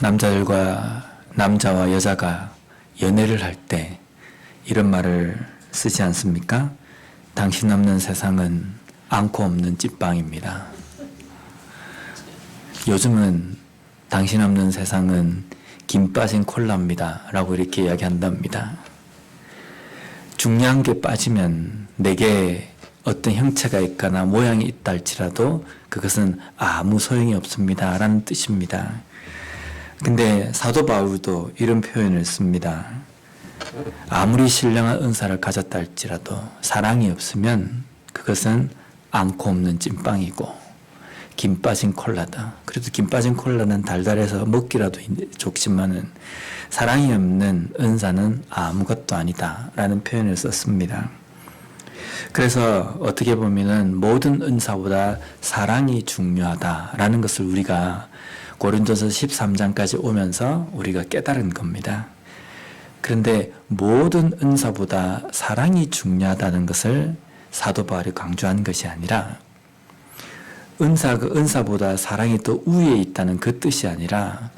남자와 여자가 연애를 할 때 이런 말을 쓰지 않습니까? 당신 없는 세상은 않고 없는 찐빵입니다. 요즘은 당신 없는 세상은 김 빠진 콜라입니다 라고 이렇게 이야기한답니다. 중요한 게 빠지면 내게 어떤 형체가 있거나 모양이 있다 할지라도 그것은 아무 소용이 없습니다 라는 뜻입니다. 근데 사도 바울도 이런 표현을 씁니다. 아무리 신령한 은사를 가졌다 할지라도 사랑이 없으면 그것은 않고 없는 찐빵이고 김 빠진 콜라다. 그래도 김 빠진 콜라는 달달해서 먹기라도 좋지만은 사랑이 없는 은사는 아무것도 아니다 라는 표현을 썼습니다. 그래서 어떻게 보면은 모든 은사보다 사랑이 중요하다라는 것을 우리가 고린도서 13장까지 오면서 우리가 깨달은 겁니다. 그런데 모든 은사보다 사랑이 중요하다는 것을 사도 바울이 강조한 것이 아니라 은사보다 사랑이 더 우위에 있다는 그 뜻이 아니라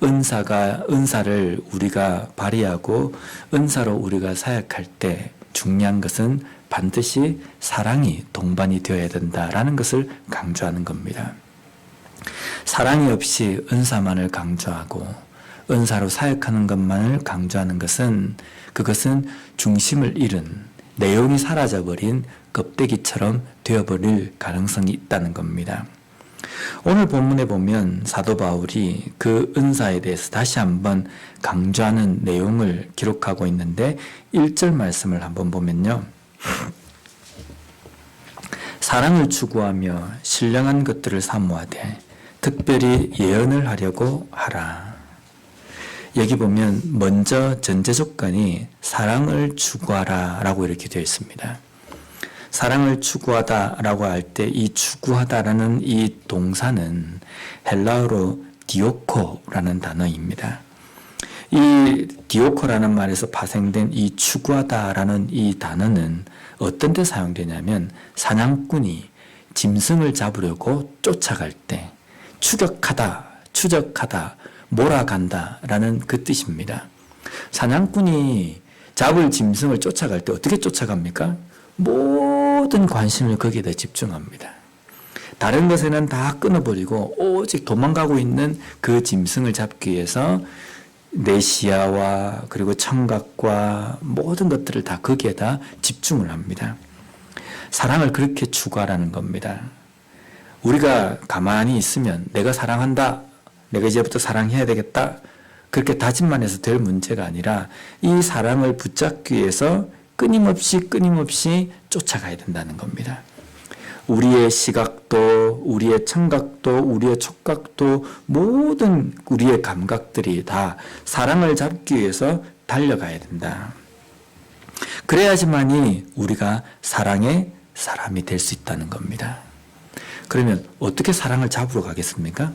은사를 우리가 발휘하고 은사로 우리가 사역할 때 중요한 것은 반드시 사랑이 동반이 되어야 된다라는 것을 강조하는 겁니다. 사랑이 없이 은사만을 강조하고 은사로 사역하는 것만을 강조하는 것은 그것은 중심을 잃은 내용이 사라져버린 껍데기처럼 되어버릴 가능성이 있다는 겁니다. 오늘 본문에 보면 사도 바울이 그 은사에 대해서 다시 한번 강조하는 내용을 기록하고 있는데 1절 말씀을 한번 보면요. 사랑을 추구하며 신령한 것들을 사모하되 특별히 예언을 하려고 하라. 여기 보면 먼저 전제 조건이 사랑을 추구하라 라고 이렇게 되어 있습니다. 사랑을 추구하다 라고 할 때 이 추구하다라는 이 동사는 헬라어로 디오코라는 단어입니다. 이 디오코라는 말에서 파생된 이 추구하다라는 이 단어는 어떤 데 사용되냐면 사냥꾼이 짐승을 잡으려고 쫓아갈 때 추적하다, 몰아간다 라는 그 뜻입니다. 사냥꾼이 잡을 짐승을 쫓아갈 때 어떻게 쫓아갑니까? 모든 관심을 거기에다 집중합니다. 다른 것에는 다 끊어버리고 오직 도망가고 있는 그 짐승을 잡기 위해서 내 시야와 그리고 청각과 모든 것들을 다 거기에다 집중을 합니다. 사랑을 그렇게 추구하라는 겁니다. 우리가 가만히 있으면 내가 사랑한다, 내가 이제부터 사랑해야 되겠다, 그렇게 다짐만 해서 될 문제가 아니라 이 사랑을 붙잡기 위해서 끊임없이 쫓아가야 된다는 겁니다. 우리의 시각도, 우리의 청각도, 우리의 촉각도 모든 우리의 감각들이 다 사랑을 잡기 위해서 달려가야 된다. 그래야지만이 우리가 사랑의 사람이 될 수 있다는 겁니다. 그러면 어떻게 사랑을 잡으러 가겠습니까?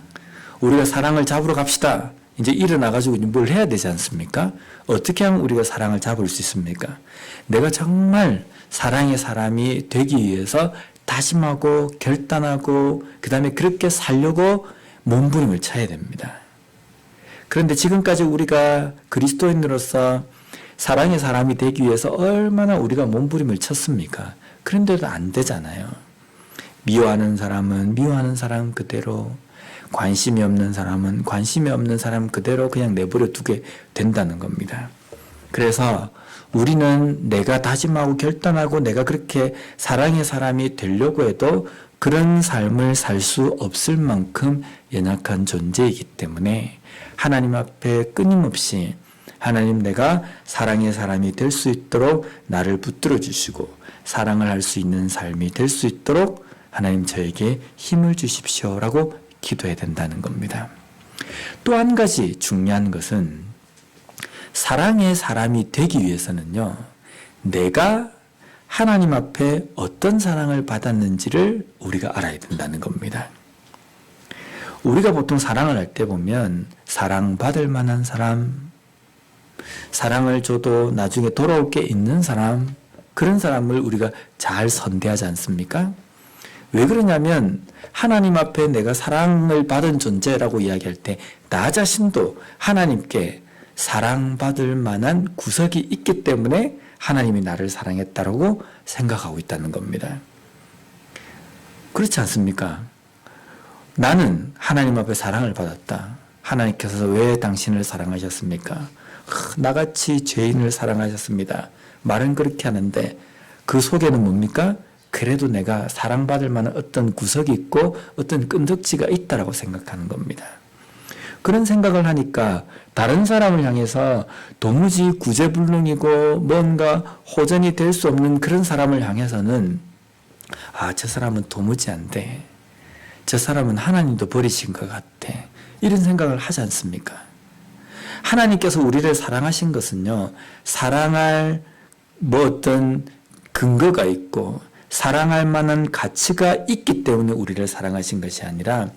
우리가 사랑을 잡으러 갑시다. 이제 일어나가지고 뭘 해야 되지 않습니까? 어떻게 하면 우리가 사랑을 잡을 수 있습니까? 내가 정말 사랑의 사람이 되기 위해서 다짐하고 결단하고 그 다음에 그렇게 살려고 몸부림을 쳐야 됩니다. 그런데 지금까지 우리가 그리스도인으로서 사랑의 사람이 되기 위해서 얼마나 우리가 몸부림을 쳤습니까? 그런데도 안 되잖아요. 미워하는 사람은 미워하는 사람 그대로, 관심이 없는 사람은 관심이 없는 사람 그대로 그냥 내버려 두게 된다는 겁니다. 그래서 우리는 내가 다짐하고 결단하고 내가 그렇게 사랑의 사람이 되려고 해도 그런 삶을 살 수 없을 만큼 연약한 존재이기 때문에 하나님 앞에 끊임없이 하나님, 내가 사랑의 사람이 될 수 있도록 나를 붙들어 주시고 사랑을 할 수 있는 삶이 될 수 있도록 하나님 저에게 힘을 주십시오라고 기도해야 된다는 겁니다. 또 한 가지 중요한 것은 사랑의 사람이 되기 위해서는요, 내가 하나님 앞에 어떤 사랑을 받았는지를 우리가 알아야 된다는 겁니다. 우리가 보통 사랑을 할 때 보면 사랑받을 만한 사람, 사랑을 줘도 나중에 돌아올 게 있는 사람, 그런 사람을 우리가 잘 선대하지 않습니까? 왜 그러냐면 하나님 앞에 내가 사랑을 받은 존재라고 이야기할 때 나 자신도 하나님께 사랑받을 만한 구석이 있기 때문에 하나님이 나를 사랑했다라고 생각하고 있다는 겁니다. 그렇지 않습니까? 나는 하나님 앞에 사랑을 받았다. 하나님께서 왜 당신을 사랑하셨습니까? 나같이 죄인을 사랑하셨습니다. 말은 그렇게 하는데 그 속에는 뭡니까? 그래도 내가 사랑받을 만한 어떤 구석이 있고 어떤 끈덕지가 있다라고 생각하는 겁니다. 그런 생각을 하니까 다른 사람을 향해서 도무지 구제불능이고 뭔가 호전이 될 수 없는 그런 사람을 향해서는 저 사람은 도무지 안 돼. 저 사람은 하나님도 버리신 것 같아. 이런 생각을 하지 않습니까? 하나님께서 우리를 사랑하신 것은요, 사랑할 어떤 근거가 있고 사랑할 만한 가치가 있기 때문에 우리를 사랑하신 것이 아니라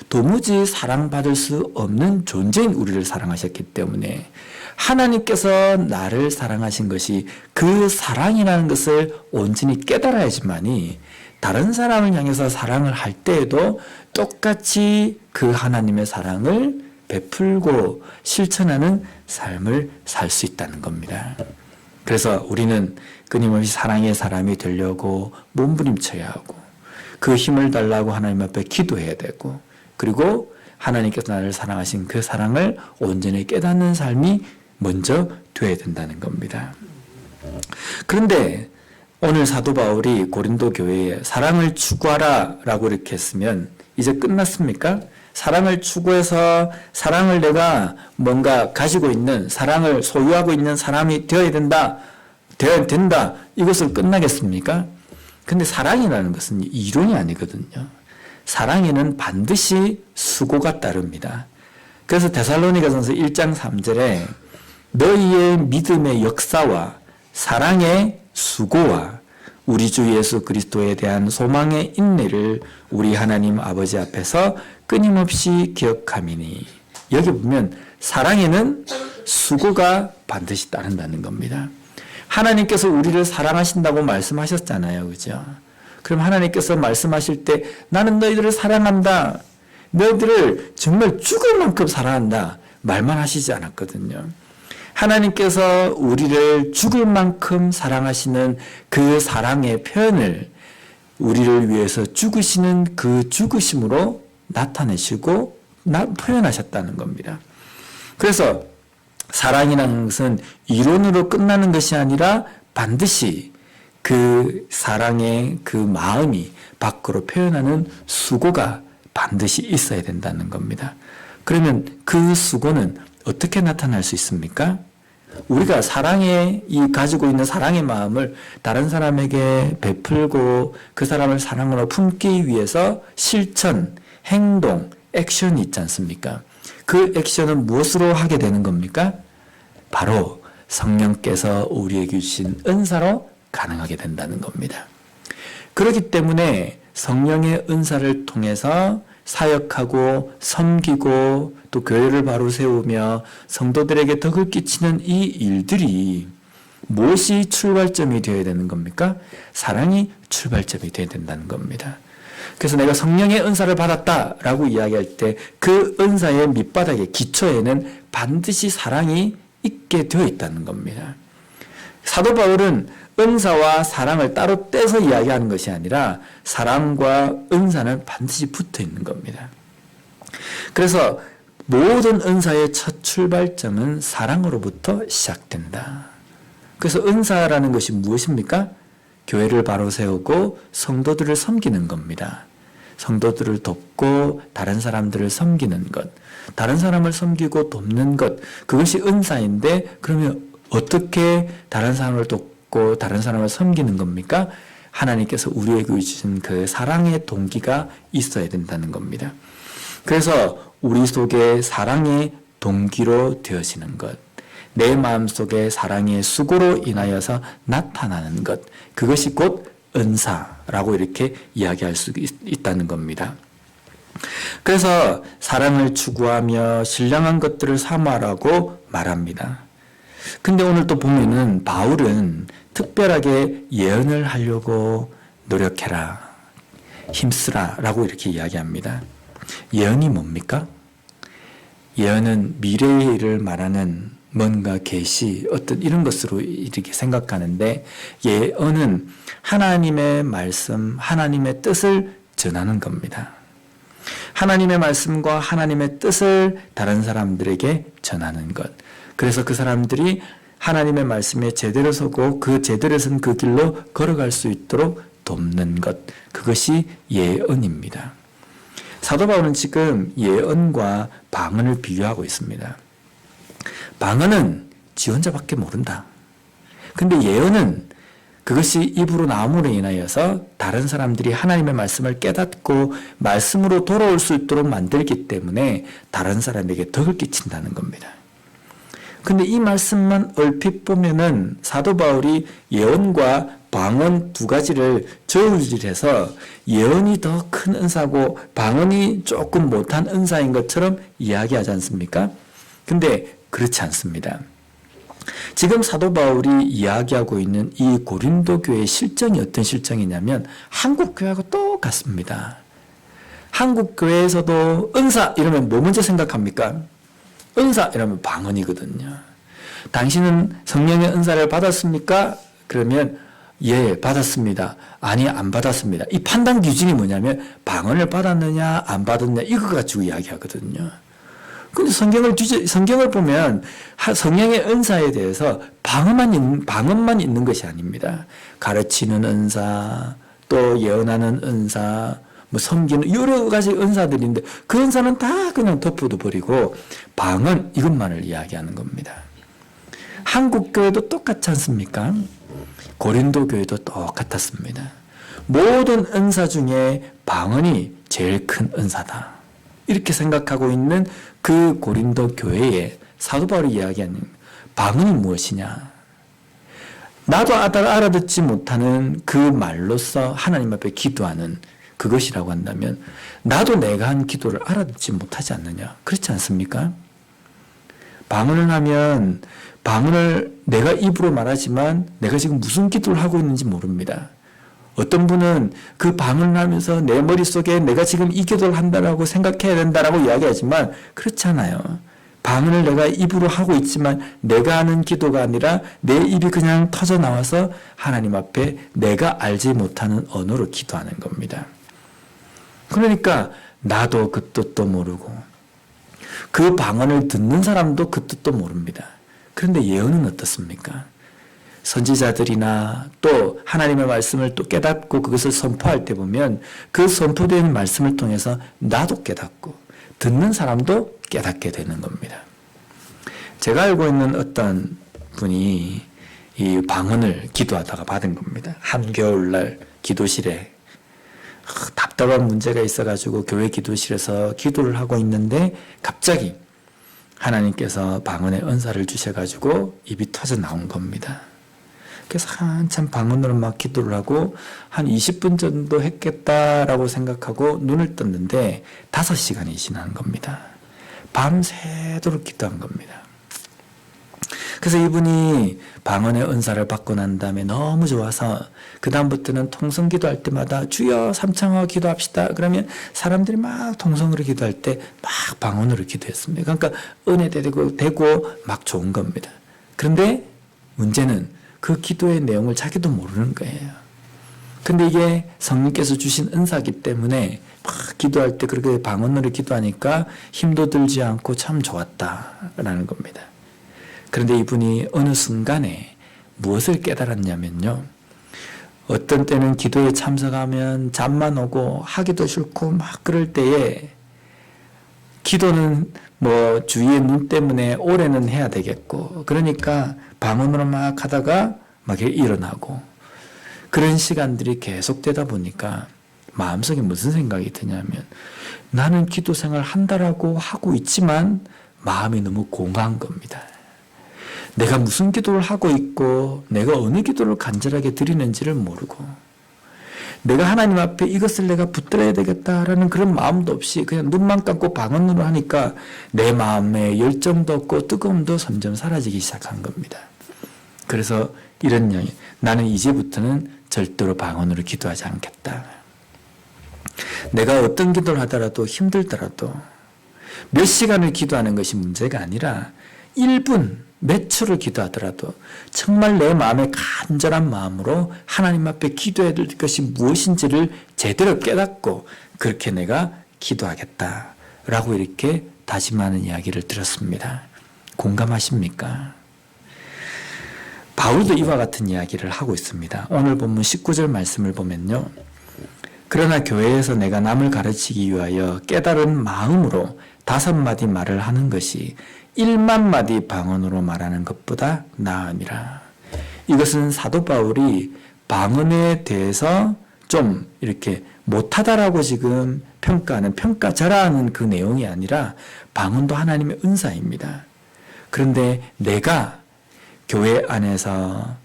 도무지 사랑받을 수 없는 존재인 우리를 사랑하셨기 때문에 하나님께서 나를 사랑하신 것이 그 사랑이라는 것을 온전히 깨달아야지만이 다른 사람을 향해서 사랑을 할 때에도 똑같이 그 하나님의 사랑을 베풀고 실천하는 삶을 살 수 있다는 겁니다. 그래서 우리는 끊임없이 사랑의 사람이 되려고 몸부림쳐야 하고 그 힘을 달라고 하나님 앞에 기도해야 되고 그리고 하나님께서 나를 사랑하신 그 사랑을 온전히 깨닫는 삶이 먼저 되어야 된다는 겁니다. 그런데 오늘 사도 바울이 고린도 교회에 사랑을 추구하라 라고 이렇게 했으면 이제 끝났습니까? 사랑을 추구해서 사랑을 내가 뭔가 가지고 있는 사랑을 소유하고 있는 사람이 되어야 된다. 이것을 끝나겠습니까? 근데 사랑이라는 것은 이론이 아니거든요. 사랑에는 반드시 수고가 따릅니다. 그래서 데살로니가전서 1장 3절에 너희의 믿음의 역사와 사랑의 수고와 우리 주 예수 그리스도에 대한 소망의 인내를 우리 하나님 아버지 앞에서 끊임없이 기억함이니 여기 보면 사랑에는 수고가 반드시 따른다는 겁니다. 하나님께서 우리를 사랑하신다고 말씀하셨잖아요. 그죠? 그럼 하나님께서 말씀하실 때 나는 너희들을 사랑한다. 너희들을 정말 죽을 만큼 사랑한다. 말만 하시지 않았거든요. 하나님께서 우리를 죽을 만큼 사랑하시는 그 사랑의 표현을 우리를 위해서 죽으시는 그 죽으심으로 나타내시고 표현하셨다는 겁니다. 그래서 사랑이라는 것은 이론으로 끝나는 것이 아니라 반드시 그 사랑의 그 마음이 밖으로 표현하는 수고가 반드시 있어야 된다는 겁니다. 그러면 그 수고는 어떻게 나타날 수 있습니까? 우리가 사랑에 가지고 있는 사랑의 마음을 다른 사람에게 베풀고 그 사람을 사랑으로 품기 위해서 실천, 행동, 액션이 있지 않습니까? 그 액션은 무엇으로 하게 되는 겁니까? 바로 성령께서 우리에게 주신 은사로 가능하게 된다는 겁니다. 그렇기 때문에 성령의 은사를 통해서 사역하고 섬기고 또 교회를 바로 세우며 성도들에게 덕을 끼치는 이 일들이 무엇이 출발점이 되어야 되는 겁니까? 사랑이 출발점이 되어야 된다는 겁니다. 그래서 내가 성령의 은사를 받았다라고 이야기할 때 그 은사의 밑바닥에 기초에는 반드시 사랑이 있게 되어 있다는 겁니다. 사도 바울은 은사와 사랑을 따로 떼서 이야기하는 것이 아니라 사랑과 은사는 반드시 붙어 있는 겁니다. 그래서 모든 은사의 첫 출발점은 사랑으로부터 시작된다. 그래서 은사라는 것이 무엇입니까? 교회를 바로 세우고 성도들을 섬기는 겁니다. 성도들을 돕고 다른 사람들을 섬기는 것, 다른 사람을 섬기고 돕는 것, 그것이 은사인데 그러면 어떻게 다른 사람을 돕고 다른 사람을 섬기는 겁니까? 하나님께서 우리에게 주신 그 사랑의 동기가 있어야 된다는 겁니다. 그래서 우리 속에 사랑의 동기로 되어지는 것, 내 마음속에 사랑의 수고로 인하여서 나타나는 것, 그것이 곧 은사라고 이렇게 이야기할 수 있다는 겁니다. 그래서 사랑을 추구하며 신령한 것들을 사모하라고 말합니다. 근데 오늘 또 보면은 바울은 특별하게 예언을 하려고 노력해라. 힘쓰라라고 이렇게 이야기합니다. 예언이 뭡니까? 예언은 미래의 일을 말하는 뭔가 계시, 어떤 이런 것으로 이렇게 생각하는데, 예언은 하나님의 말씀, 하나님의 뜻을 전하는 겁니다. 하나님의 말씀과 하나님의 뜻을 다른 사람들에게 전하는 것. 그래서 그 사람들이 하나님의 말씀에 제대로 서고 그 제대로 선 그 길로 걸어갈 수 있도록 돕는 것. 그것이 예언입니다. 사도 바울은 지금 예언과 방언을 비교하고 있습니다. 방언은 지 혼자밖에 모른다. 근데 예언은 그것이 입으로 나옴으로 인하여서 다른 사람들이 하나님의 말씀을 깨닫고 말씀으로 돌아올 수 있도록 만들기 때문에 다른 사람에게 덕을 끼친다는 겁니다. 근데 이 말씀만 얼핏 보면은 사도 바울이 예언과 방언 두 가지를 저울질해서 예언이 더 큰 은사고 방언이 조금 못한 은사인 것처럼 이야기하지 않습니까? 근데 그렇지 않습니다. 지금 사도 바울이 이야기하고 있는 이 고린도 교회의 실정이 어떤 실정이냐면 한국 교회하고 똑같습니다. 한국 교회에서도 은사 이러면 뭐 먼저 생각합니까? 은사 이러면 방언이거든요. 당신은 성령의 은사를 받았습니까? 그러면 예, 받았습니다. 아니, 안 받았습니다. 이 판단 기준이 뭐냐면 방언을 받았느냐 안 받았느냐 이거 가지고 이야기하거든요. 근데 성경을 보면 성령의 은사에 대해서 방언만 있는 것이 아닙니다. 가르치는 은사, 또 예언하는 은사, 뭐 섬기는 여러 가지 은사들인데 그 은사는 다 그냥 덮어도 버리고 방언 이것만을 이야기하는 겁니다. 한국 교회도 똑같지 않습니까? 고린도 교회도 똑같았습니다. 모든 은사 중에 방언이 제일 큰 은사다. 이렇게 생각하고 있는 그 고린도 교회에 사도 바울이 이야기하는 방언이 무엇이냐? 나도 알아듣지 못하는 그 말로서 하나님 앞에 기도하는 그것이라고 한다면 나도 내가 한 기도를 알아듣지 못하지 않느냐? 그렇지 않습니까? 방언을 하면 방언을 내가 입으로 말하지만 내가 지금 무슨 기도를 하고 있는지 모릅니다. 어떤 분은 그 방언을 하면서 내 머릿속에 내가 지금 이 기도를 한다라고 생각해야 된다라고 이야기하지만 그렇지 않아요. 방언을 내가 입으로 하고 있지만 내가 하는 기도가 아니라 내 입이 그냥 터져 나와서 하나님 앞에 내가 알지 못하는 언어로 기도하는 겁니다. 그러니까 나도 그 뜻도 모르고 그 방언을 듣는 사람도 그 뜻도 모릅니다. 그런데 예언은 어떻습니까? 선지자들이나 또 하나님의 말씀을 또 깨닫고 그것을 선포할 때 보면 그 선포된 말씀을 통해서 나도 깨닫고 듣는 사람도 깨닫게 되는 겁니다. 제가 알고 있는 어떤 분이 이 방언을 기도하다가 받은 겁니다. 한겨울날 기도실에 답답한 문제가 있어가지고 교회 기도실에서 기도를 하고 있는데 갑자기 하나님께서 방언의 은사를 주셔가지고 입이 터져 나온 겁니다. 그래서 한참 방언으로 막 기도를 하고 한 20분 정도 했겠다라고 생각하고 눈을 떴는데 5시간이 지난 겁니다. 밤새도록 기도한 겁니다. 그래서 이분이 방언의 은사를 받고 난 다음에 너무 좋아서 그 다음부터는 통성 기도할 때마다 주여 삼창어 기도합시다. 그러면 사람들이 막 통성으로 기도할 때 막 방언으로 기도했습니다. 그러니까 은혜 되고 막 좋은 겁니다. 그런데 문제는 그 기도의 내용을 자기도 모르는 거예요. 근데 이게 성령께서 주신 은사기 때문에 막 기도할 때 그렇게 방언으로 기도하니까 힘도 들지 않고 참 좋았다라는 겁니다. 그런데 이분이 어느 순간에 무엇을 깨달았냐면요. 어떤 때는 기도에 참석하면 잠만 오고 하기도 싫고 막 그럴 때에 기도는 뭐 주위의 눈 때문에 오래는 해야 되겠고 그러니까 방언으로 막 하다가 막 일어나고 그런 시간들이 계속되다 보니까 마음속에 무슨 생각이 드냐면 나는 기도 생활 한다라고 하고 있지만 마음이 너무 공허한 겁니다. 내가 무슨 기도를 하고 있고 내가 어느 기도를 간절하게 드리는지를 모르고 내가 하나님 앞에 이것을 내가 붙들어야 되겠다라는 그런 마음도 없이 그냥 눈만 감고 방언으로 하니까 내 마음에 열정도 없고 뜨거움도 점점 사라지기 시작한 겁니다. 그래서 이런 이야기, 나는 이제부터는 절대로 방언으로 기도하지 않겠다. 내가 어떤 기도를 하더라도 힘들더라도 몇 시간을 기도하는 것이 문제가 아니라 1분, 몇 초를 기도하더라도 정말 내 마음의 간절한 마음으로 하나님 앞에 기도해야 될 것이 무엇인지를 제대로 깨닫고 그렇게 내가 기도하겠다라고 이렇게 다짐하는 이야기를 들었습니다. 공감하십니까? 바울도 이와 같은 이야기를 하고 있습니다. 오늘 본문 19절 말씀을 보면요. 그러나 교회에서 내가 남을 가르치기 위하여 깨달은 마음으로 5마디 말을 하는 것이 1만 방언으로 말하는 것보다 나음이라. 이것은 사도 바울이 방언에 대해서 좀 이렇게 못하다라고 지금 평가하는, 평가절하하는 그 내용이 아니라 방언도 하나님의 은사입니다. 그런데 내가 교회 안에서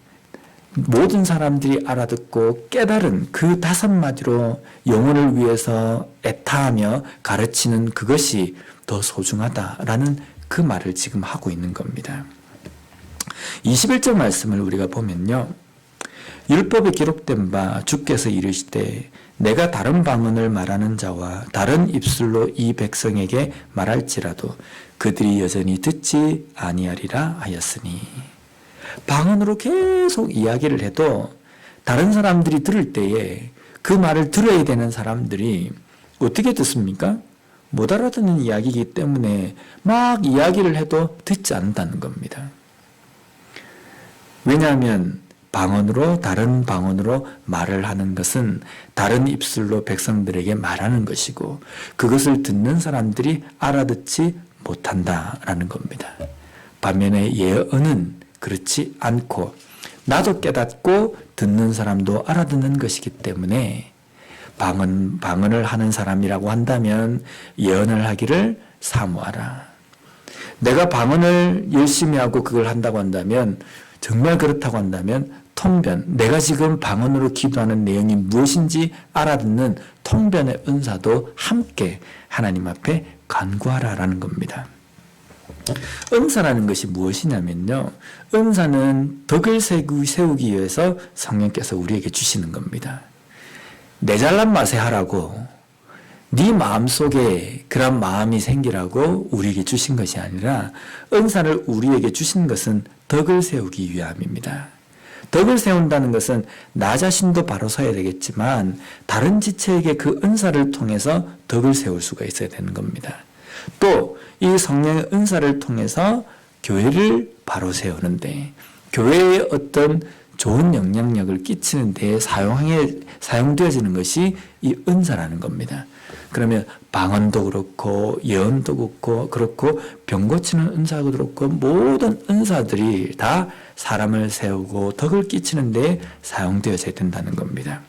모든 사람들이 알아듣고 깨달은 그 5마디로 영혼을 위해서 애타하며 가르치는 그것이 더 소중하다라는 그 말을 지금 하고 있는 겁니다. 21절 말씀을 우리가 보면요. 율법에 기록된 바 주께서 이르시되 내가 다른 방언을 말하는 자와 다른 입술로 이 백성에게 말할지라도 그들이 여전히 듣지 아니하리라 하였으니. 방언으로 계속 이야기를 해도 다른 사람들이 들을 때에 그 말을 들어야 되는 사람들이 어떻게 듣습니까? 못 알아듣는 이야기이기 때문에 막 이야기를 해도 듣지 않는다는 겁니다. 왜냐하면 방언으로, 다른 방언으로 말을 하는 것은 다른 입술로 백성들에게 말하는 것이고 그것을 듣는 사람들이 알아듣지 못한다라는 겁니다. 반면에 예언은 그렇지 않고 나도 깨닫고 듣는 사람도 알아듣는 것이기 때문에 방언을 하는 사람이라고 한다면 예언을 하기를 사모하라. 내가 방언을 열심히 하고 그걸 한다고 한다면, 정말 그렇다고 한다면 통변, 내가 지금 방언으로 기도하는 내용이 무엇인지 알아듣는 통변의 은사도 함께 하나님 앞에 간구하라라는 겁니다. 은사라는 것이 무엇이냐면요, 은사는 덕을 세우기 위해서 성령께서 우리에게 주시는 겁니다. 내 잘난 맛에 하라고, 네 마음속에 그런 마음이 생기라고 우리에게 주신 것이 아니라 은사를 우리에게 주신 것은 덕을 세우기 위함입니다. 덕을 세운다는 것은 나 자신도 바로 서야 되겠지만 다른 지체에게 그 은사를 통해서 덕을 세울 수가 있어야 되는 겁니다. 또 이 성령의 은사를 통해서 교회를 바로 세우는데, 교회에 어떤 좋은 영향력을 끼치는 데에 사용되어지는 것이 이 은사라는 겁니다. 그러면 방언도 그렇고 예언도 그렇고 병 고치는 은사도 그렇고 모든 은사들이 다 사람을 세우고 덕을 끼치는 데에 사용되어져야 된다는 겁니다.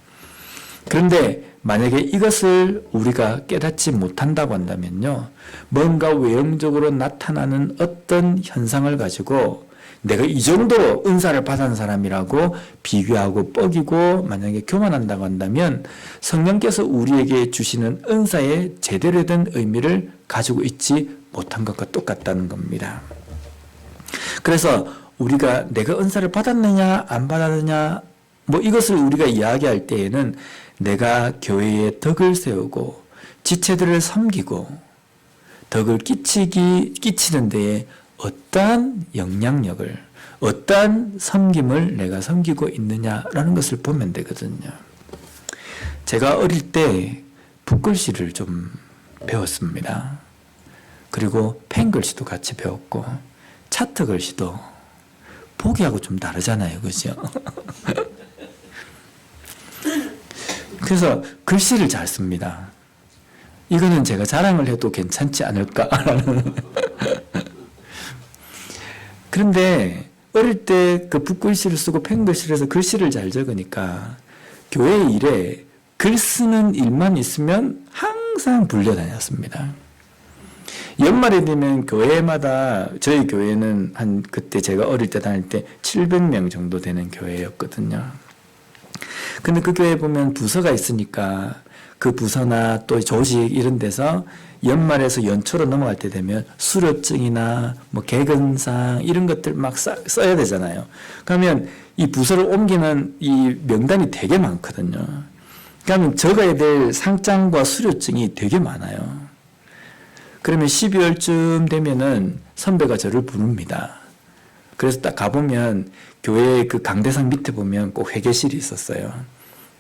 그런데 만약에 이것을 우리가 깨닫지 못한다고 한다면요, 뭔가 외형적으로 나타나는 어떤 현상을 가지고 내가 이 정도 은사를 받은 사람이라고 비교하고 뻐기고 만약에 교만한다고 한다면 성령께서 우리에게 주시는 은사의 제대로 된 의미를 가지고 있지 못한 것과 똑같다는 겁니다. 그래서 우리가 내가 은사를 받았느냐 안 받았느냐 이것을 우리가 이야기할 때에는 내가 교회에 덕을 세우고 지체들을 섬기고 덕을 끼치는 데에 어떠한 영향력을, 어떠한 섬김을 내가 섬기고 있느냐라는 것을 보면 되거든요. 제가 어릴 때 붓글씨를 좀 배웠습니다. 그리고 펜글씨도 같이 배웠고 차트 글씨도 보기하고 좀 다르잖아요. 그죠? 그래서 글씨를 잘 씁니다. 이거는 제가 자랑을 해도 괜찮지 않을까라는. 그런데 어릴 때 그 붓글씨를 쓰고 펜글씨를 해서 글씨를 잘 적으니까 교회 일에 글 쓰는 일만 있으면 항상 불려다녔습니다. 연말이 되면 교회마다, 저희 교회는 그때 제가 어릴 때 다닐 때 700명 정도 되는 교회였거든요. 근데 그 교회에 보면 부서가 있으니까 그 부서나 또 조직 이런 데서 연말에서 연초로 넘어갈 때 되면 수료증이나 개근상 이런 것들 막 써야 되잖아요. 그러면 이 부서를 옮기는 이 명단이 되게 많거든요. 그러면 적어야 될 상장과 수료증이 되게 많아요. 그러면 12월쯤 되면은 선배가 저를 부릅니다. 그래서 딱 가보면 교회 그 강대상 밑에 보면 꼭 회계실이 있었어요.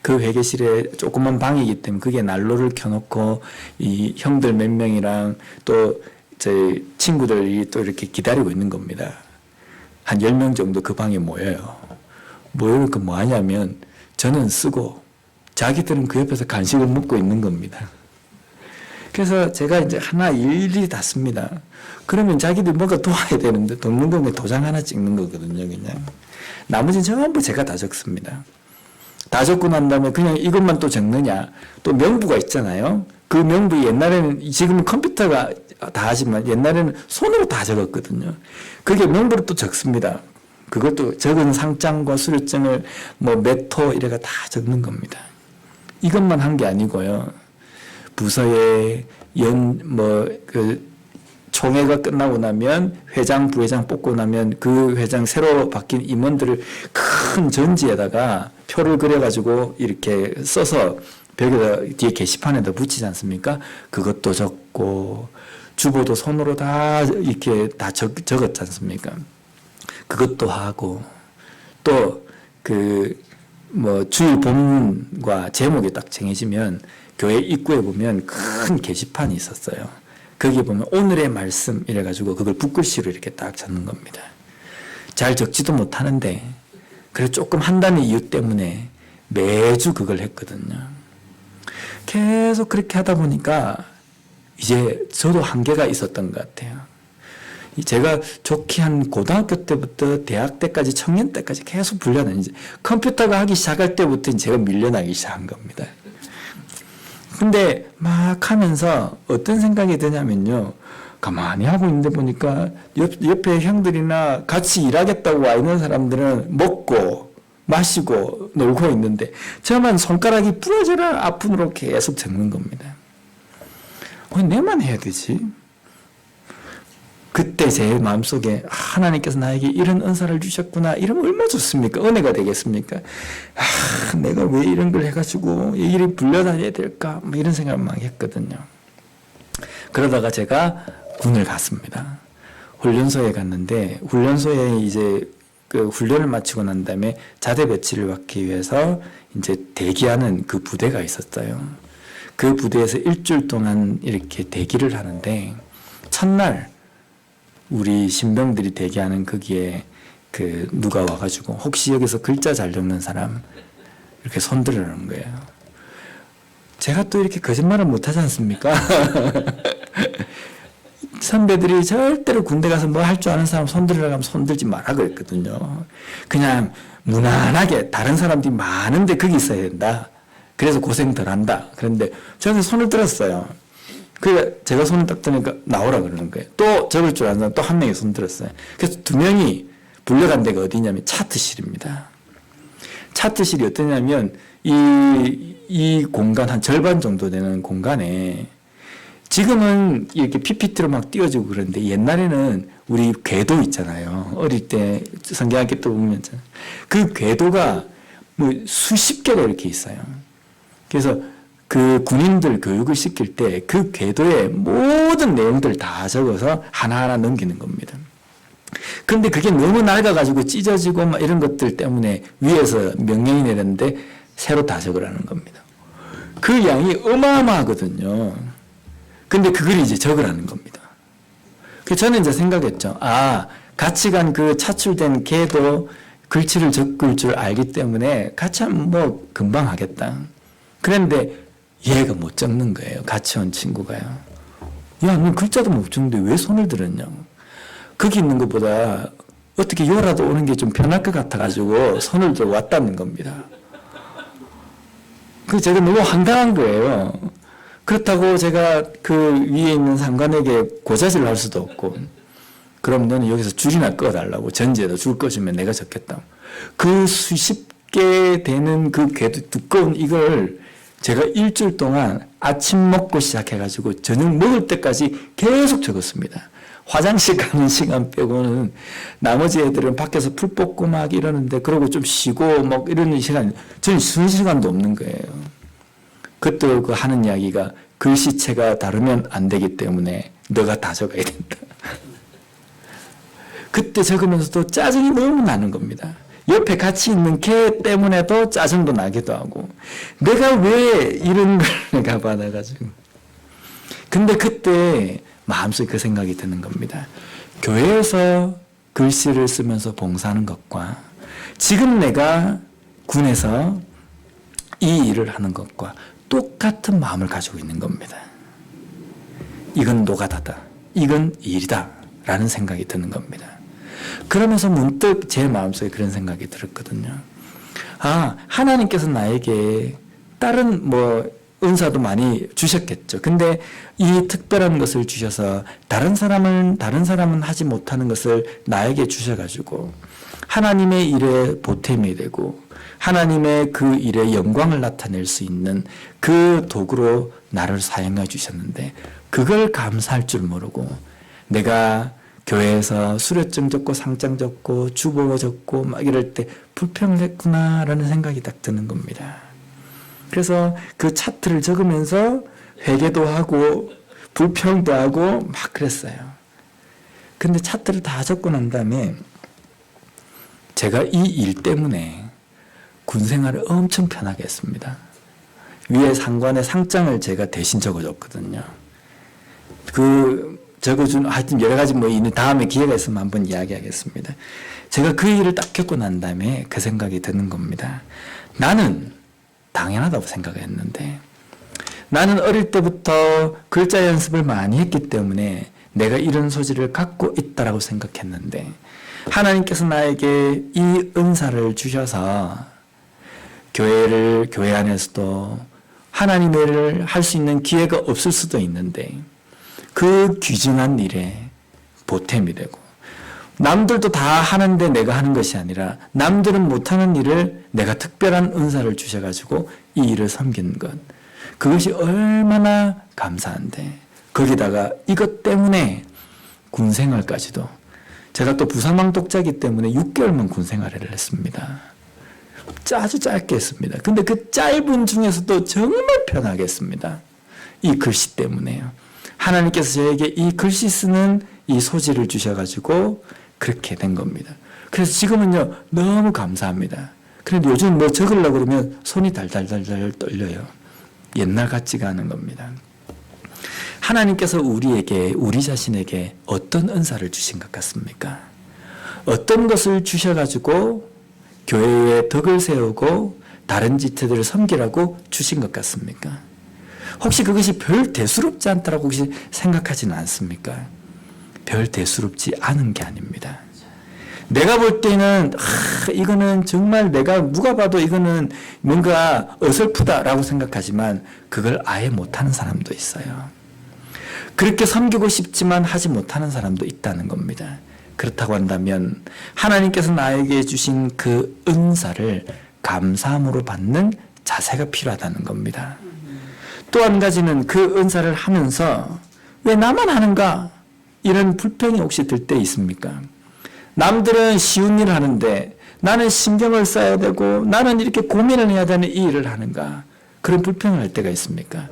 그 회계실에 조그만 방이기 때문에 그게 난로를 켜놓고 이 형들 몇 명이랑 또 제 친구들이 또 이렇게 기다리고 있는 겁니다. 한 10명 정도 그 방에 모여요. 모여서 뭐 하냐면 저는 쓰고 자기들은 그 옆에서 간식을 먹고 있는 겁니다. 그래서 제가 이제 하나 일일이 다 씁니다. 그러면 자기들 뭔가 도와야 되는데 돕는 거면 도장 하나 찍는 거거든요, 그냥. 나머지는 전부 제가 다 적습니다. 다 적고 난 다음에 그냥 이것만 또 적느냐. 또 명부가 있잖아요. 그 명부 옛날에는, 지금은 컴퓨터가 다 하지만 옛날에는 손으로 다 적었거든요. 그게 명부를 또 적습니다. 그것도 적은 상장과 수료증을 뭐 몇 호 이래가 다 적는 겁니다. 이것만 한 게 아니고요. 부서에 총회가 끝나고 나면 회장, 부회장 뽑고 나면 그 회장 새로 바뀐 임원들을 큰 전지에다가 표를 그려가지고 이렇게 써서 벽에다 뒤에 게시판에다 붙이지 않습니까? 그것도 적고 주보도 손으로 다 이렇게 다 적었지 않습니까? 그것도 하고 또 주일 본문과 제목이 딱 정해지면 교회 입구에 보면 큰 게시판이 있었어요. 거기 보면 오늘의 말씀 이래가지고 그걸 붓글씨로 이렇게 딱 적는 겁니다. 잘 적지도 못하는데 그래서 조금 한다는 이유 때문에 매주 그걸 했거든요. 계속 그렇게 하다 보니까 이제 저도 한계가 있었던 것 같아요. 제가 좋게 한 고등학교 때부터 대학 때까지 청년 때까지 계속 불려는 이제 컴퓨터가 하기 시작할 때부터 제가 밀려나기 시작한 겁니다. 근데 막 하면서 어떤 생각이 드냐면요. 가만히 하고 있는데 보니까 옆에 형들이나 같이 일하겠다고 와 있는 사람들은 먹고 마시고 놀고 있는데 저만 손가락이 부러져라 아픔으로 계속 적는 겁니다. 왜 내만 해야 되지? 그때 제 마음속에 하나님께서 나에게 이런 은사를 주셨구나. 이러면 얼마나 좋습니까? 은혜가 되겠습니까? 내가 왜 이런 걸 해가지고 이 일이 불려다녀야 될까? 뭐 이런 생각을 막 했거든요. 그러다가 제가 군을 갔습니다. 훈련소에 갔는데 훈련소에 이제 그 훈련을 마치고 난 다음에 자대 배치를 받기 위해서 이제 대기하는 그 부대가 있었어요. 그 부대에서 일주일 동안 이렇게 대기를 하는데 첫날 우리 신병들이 대기하는 거기에 누가 와가지고 혹시 여기서 글자 잘 적는 사람 이렇게 손들으라는 거예요. 제가 또 이렇게 거짓말을 못하지 않습니까? 선배들이 절대로 군대 가서 뭐 할 줄 아는 사람 손들으라고 하면 손들지 마라 그랬거든요. 그냥 무난하게 다른 사람들이 많은데 거기 있어야 된다. 그래서 고생 덜 한다. 그런데 저는 손을 들었어요. 그러니까 제가 손을 딱 드니까 나오라 그러는 거예요. 또 적을 줄 아는 사람 또 한 명이 손 들었어요. 그래서 2명이 불려간 데가 어디냐면 차트실입니다. 차트실이 어떠냐면 이 공간 한 절반 정도 되는 공간에 지금은 이렇게 PPT로 막 띄워지고 그러는데 옛날에는 우리 궤도 있잖아요. 어릴 때 성경학교 때 보면 그 궤도가 뭐 수십 개가 이렇게 있어요. 그래서 그 군인들 교육을 시킬 때 그 궤도에 모든 내용들 다 적어서 하나하나 넘기는 겁니다. 그런데 그게 너무 낡아가지고 찢어지고 막 이런 것들 때문에 위에서 명령이 내렸는데 새로 다 적으라는 겁니다. 그 양이 어마어마하거든요. 근데 그걸 이제 적으라는 겁니다. 그래서 저는 이제 생각했죠. 같이 간 그 차출된 걔도 글씨를 적을 줄 알기 때문에 같이 하면 뭐 금방 하겠다. 그런데 얘가 못 적는 거예요. 같이 온 친구가요. 야, 너 글자도 못 적는데 왜 손을 들었냐고. 거기 있는 것보다 어떻게 요라도 오는 게 좀 편할 것 같아가지고 손을 들어 왔다는 겁니다. 그래서 제가 너무 황당한 거예요. 그렇다고 제가 그 위에 있는 상관에게 고자질을 할 수도 없고, 그럼 너는 여기서 줄이나 꺼달라고, 전지에다 줄 꺼주면 내가 적겠다. 그 수십 개 되는 그 궤도 두꺼운 이걸 제가 일주일 동안 아침 먹고 시작해가지고 저녁 먹을 때까지 계속 적었습니다. 화장실 가는 시간 빼고는 나머지 애들은 밖에서 풀 뽑고 막 이러는데, 그러고 좀 쉬고 막 이러는 시간, 저는 쉬는 시간도 없는 거예요. 그때 그 하는 이야기가 글씨체가 다르면 안 되기 때문에 너가 다 적어야 된다. 그때 적으면서도 짜증이 너무 나는 겁니다. 옆에 같이 있는 걔 때문에도 짜증도 나기도 하고 내가 왜 이런 걸 내가 받아가지고. 근데 그때 마음속에 그 생각이 드는 겁니다. 교회에서 글씨를 쓰면서 봉사하는 것과 지금 내가 군에서 이 일을 하는 것과 똑같은 마음을 가지고 있는 겁니다. 이건 노가다다. 이건 일이다. 라는 생각이 드는 겁니다. 그러면서 문득 제 마음속에 그런 생각이 들었거든요. 아, 하나님께서 나에게 다른 은사도 많이 주셨겠죠. 근데 이 특별한 것을 주셔서 다른 사람은 하지 못하는 것을 나에게 주셔가지고 하나님의 일에 보탬이 되고 하나님의 그 일에 영광을 나타낼 수 있는 그 도구로 나를 사용해 주셨는데 그걸 감사할 줄 모르고 내가 교회에서 수료증 적고 상장 적고 주보 적고 막 이럴 때 불평했구나라는 생각이 딱 드는 겁니다. 그래서 그 차트를 적으면서 회개도 하고 불평도 하고 막 그랬어요. 근데 차트를 다 적고 난 다음에 제가 이 일 때문에 군 생활을 엄청 편하게 했습니다. 위에 상관의 상장을 제가 대신 적어줬거든요. 적어준 하여튼 여러 가지 있는 다음에 기회가 있으면 한번 이야기하겠습니다. 제가 그 일을 딱 겪고 난 다음에 그 생각이 드는 겁니다. 나는 당연하다고 생각했는데 나는 어릴 때부터 글자 연습을 많이 했기 때문에 내가 이런 소질을 갖고 있다라고 생각했는데 하나님께서 나에게 이 은사를 주셔서 교회 안에서도 하나님의 일을 할 수 있는 기회가 없을 수도 있는데 그 귀중한 일에 보탬이 되고 남들도 다 하는데 내가 하는 것이 아니라 남들은 못하는 일을 내가 특별한 은사를 주셔가지고 이 일을 섬기는 것 그것이 얼마나 감사한데 거기다가 이것 때문에 군생활까지도 제가 또 부사망독자이기 때문에 6개월만 군생활을 했습니다. 아주 짧게 했습니다. 근데 그 짧은 중에서도 정말 편하게 했습니다. 이 글씨 때문에요. 하나님께서 저에게 이 글씨 쓰는 이 소질을 주셔가지고 그렇게 된 겁니다. 그래서 지금은요 너무 감사합니다. 그런데 요즘 적으려고 그러면 손이 달달달달 떨려요. 옛날 같지가 않은 겁니다. 하나님께서 우리 자신에게 어떤 은사를 주신 것 같습니까? 어떤 것을 주셔가지고 교회에 덕을 세우고 다른 지체들을 섬기라고 주신 것 같습니까? 혹시 그것이 별 대수롭지 않다라고 혹시 생각하지는 않습니까? 별 대수롭지 않은 게 아닙니다. 내가 볼 때는 이거는 정말 누가 봐도 이거는 뭔가 어설프다라고 생각하지만 그걸 아예 못하는 사람도 있어요. 그렇게 섬기고 싶지만 하지 못하는 사람도 있다는 겁니다. 그렇다고 한다면 하나님께서 나에게 주신 그 은사를 감사함으로 받는 자세가 필요하다는 겁니다. 또 한 가지는 그 은사를 하면서 왜 나만 하는가? 이런 불평이 혹시 들 때 있습니까? 남들은 쉬운 일을 하는데 나는 신경을 써야 되고 나는 이렇게 고민을 해야 되는 이 일을 하는가? 그런 불평을 할 때가 있습니까?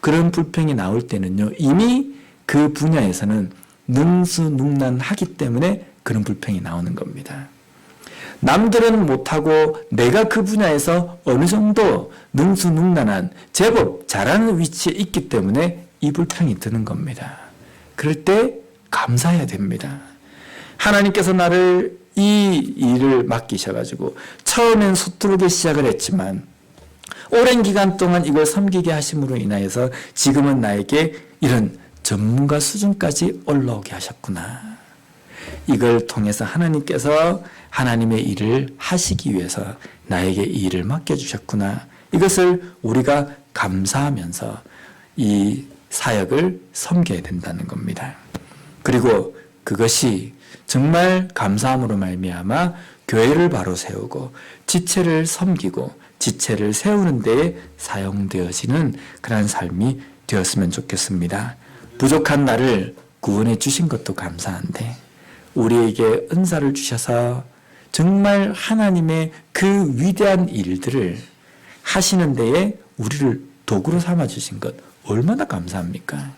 그런 불평이 나올 때는요, 이미 그 분야에서는 능수능란하기 때문에 그런 불평이 나오는 겁니다. 남들은 못하고 내가 그 분야에서 어느 정도 능수능란한 제법 잘하는 위치에 있기 때문에 이 불평이 드는 겁니다. 그럴 때 감사해야 됩니다. 하나님께서 나를 이 일을 맡기셔가지고 처음엔 서투르게 시작을 했지만 오랜 기간 동안 이걸 섬기게 하심으로 인하여서 지금은 나에게 이런 전문가 수준까지 올라오게 하셨구나. 이걸 통해서 하나님께서 하나님의 일을 하시기 위해서 나에게 이 일을 맡겨주셨구나. 이것을 우리가 감사하면서 이 사역을 섬겨야 된다는 겁니다. 그리고 그것이 정말 감사함으로 말미암아 교회를 바로 세우고 지체를 섬기고 지체를 세우는 데에 사용되어지는 그러한 삶이 되었으면 좋겠습니다. 부족한 나를 구원해 주신 것도 감사한데 우리에게 은사를 주셔서 정말 하나님의 그 위대한 일들을 하시는 데에 우리를 도구로 삼아 주신 것 얼마나 감사합니까?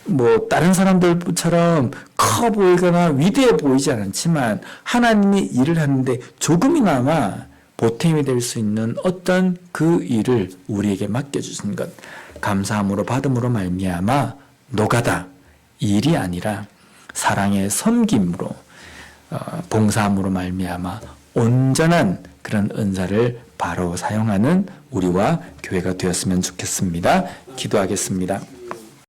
뭐 다른 사람들처럼 커 보이거나 위대해 보이지 않지만 하나님이 일을 하는데 조금이나마 보탬이 될 수 있는 어떤 그 일을 우리에게 맡겨주신 것, 감사함으로 받음으로 말미암아 노가다 일이 아니라 사랑의 섬김으로 봉사함으로 말미암아 온전한 그런 은사를 바로 사용하는 우리와 교회가 되었으면 좋겠습니다. 기도하겠습니다.